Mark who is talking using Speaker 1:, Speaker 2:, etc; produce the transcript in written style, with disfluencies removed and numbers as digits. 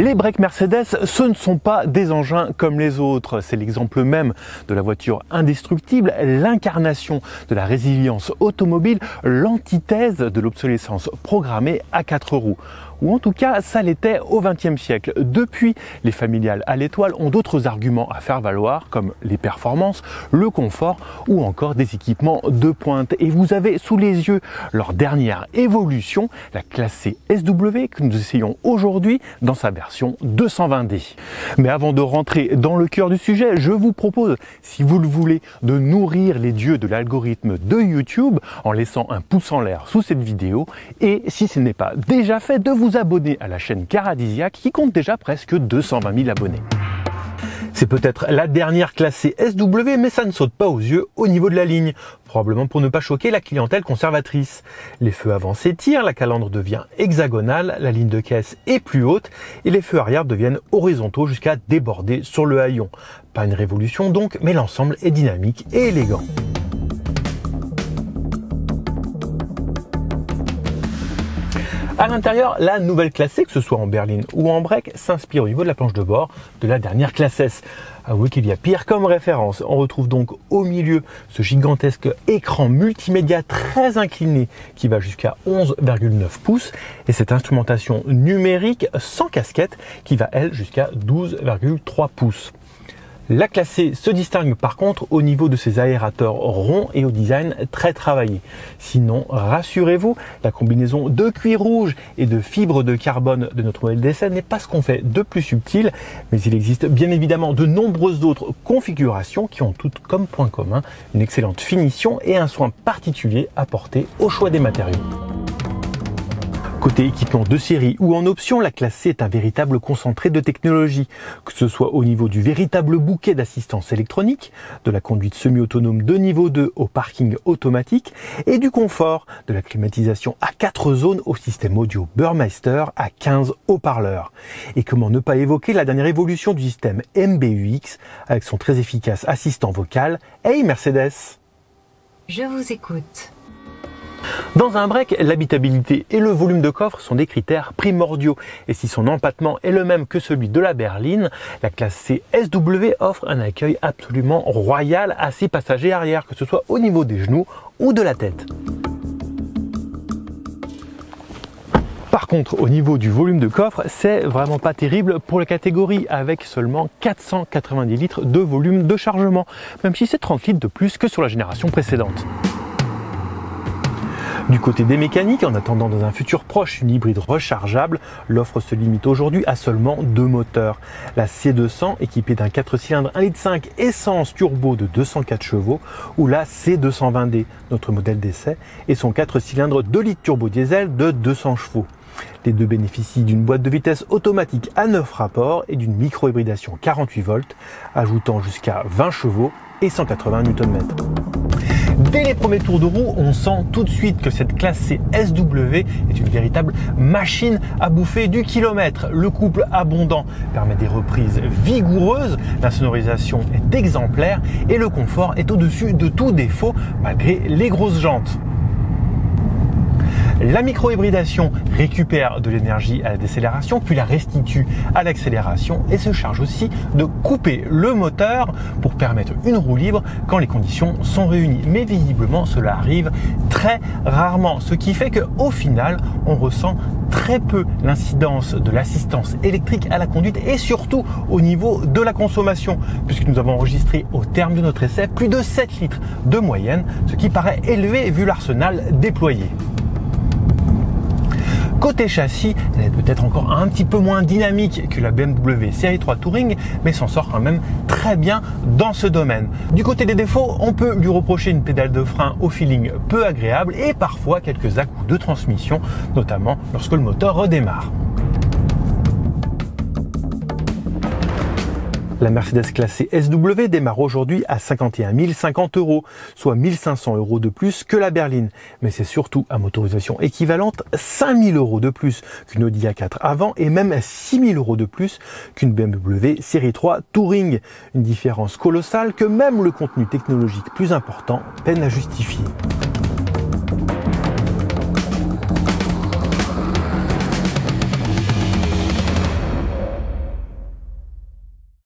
Speaker 1: Les breaks Mercedes, ce ne sont pas des engins comme les autres. C'est l'exemple même de la voiture indestructible, l'incarnation de la résilience automobile, l'antithèse de l'obsolescence programmée à 4 roues. Ou en tout cas, ça l'était au XXe siècle. Depuis, les familiales à l'étoile ont d'autres arguments à faire valoir, comme les performances, le confort ou encore des équipements de pointe. Et vous avez sous les yeux leur dernière évolution, la classe C SW, que nous essayons aujourd'hui dans sa version 220D. Mais avant de rentrer dans le cœur du sujet, je vous propose, si vous le voulez, de nourrir les dieux de l'algorithme de YouTube en laissant un pouce en l'air sous cette vidéo et, si ce n'est pas déjà fait, de vous abonner à la chaîne Caradisiac qui compte déjà presque 220 000 abonnés. C'est peut-être la dernière classée SW, mais ça ne saute pas aux yeux au niveau de la ligne, probablement pour ne pas choquer la clientèle conservatrice. Les feux avant s'étirent, la calandre devient hexagonale, la ligne de caisse est plus haute et les feux arrière deviennent horizontaux jusqu'à déborder sur le haillon. Pas une révolution donc, mais l'ensemble est dynamique et élégant. À l'intérieur, la nouvelle classe C, que ce soit en berline ou en break, s'inspire au niveau de la planche de bord de la dernière classe S. Avouez qu'il y a pire comme référence. On retrouve donc au milieu ce gigantesque écran multimédia très incliné qui va jusqu'à 11,9 pouces et cette instrumentation numérique sans casquette qui va elle jusqu'à 12,3 pouces. La classe C se distingue par contre au niveau de ses aérateurs ronds et au design très travaillé. Sinon, rassurez-vous, la combinaison de cuir rouge et de fibres de carbone de notre modèle d'essai n'est pas ce qu'on fait de plus subtil, mais il existe bien évidemment de nombreuses autres configurations qui ont toutes comme point commun une excellente finition et un soin particulier apporté au choix des matériaux. Côté équipement de série ou en option, la classe C est un véritable concentré de technologie, que ce soit au niveau du véritable bouquet d'assistance électronique, de la conduite semi-autonome de niveau 2 au parking automatique et du confort, de la climatisation à 4 zones au système audio Burmeister à 15 haut-parleurs. Et comment ne pas évoquer la dernière évolution du système MBUX avec son très efficace assistant vocal « Hey Mercedes !»
Speaker 2: Je vous écoute.
Speaker 1: Dans un break, l'habitabilité et le volume de coffre sont des critères primordiaux. Et si son empattement est le même que celui de la berline, la classe C SW offre un accueil absolument royal à ses passagers arrière, que ce soit au niveau des genoux ou de la tête. Par contre, au niveau du volume de coffre, c'est vraiment pas terrible pour la catégorie, avec seulement 490 litres de volume de chargement, même si c'est 30 litres de plus que sur la génération précédente. Du côté des mécaniques, en attendant dans un futur proche une hybride rechargeable, l'offre se limite aujourd'hui à seulement 2 moteurs. La C200 équipée d'un 4 cylindres 1,5 litre essence turbo de 204 chevaux ou la C220D, notre modèle d'essai, et son 4 cylindres 2 litres turbo diesel de 200 chevaux. Les deux bénéficient d'une boîte de vitesse automatique à 9 rapports et d'une micro-hybridation 48 volts, ajoutant jusqu'à 20 chevaux et 180 Nm. Dès les premiers tours de roue, on sent tout de suite que cette classe C SW est une véritable machine à bouffer du kilomètre. Le couple abondant permet des reprises vigoureuses, la sonorisation est exemplaire et le confort est au-dessus de tout défaut malgré les grosses jantes. La micro-hybridation récupère de l'énergie à la décélération, puis la restitue à l'accélération et se charge aussi de couper le moteur pour permettre une roue libre quand les conditions sont réunies. Mais visiblement, cela arrive très rarement, ce qui fait qu'au final, on ressent très peu l'incidence de l'assistance électrique à la conduite et surtout au niveau de la consommation, puisque nous avons enregistré au terme de notre essai plus de 7 litres de moyenne, ce qui paraît élevé vu l'arsenal déployé. Côté châssis, elle est peut-être encore un petit peu moins dynamique que la BMW Série 3 Touring, mais s'en sort quand même très bien dans ce domaine. Du côté des défauts, on peut lui reprocher une pédale de frein au feeling peu agréable et parfois quelques à-coups de transmission, notamment lorsque le moteur redémarre. La Mercedes classée SW démarre aujourd'hui à 51 050 €, soit 1 500 € de plus que la berline. Mais c'est surtout à motorisation équivalente 5 000 € de plus qu'une Audi A4 avant et même 6 000 € de plus qu'une BMW Série 3 Touring. Une différence colossale que même le contenu technologique plus important peine à justifier.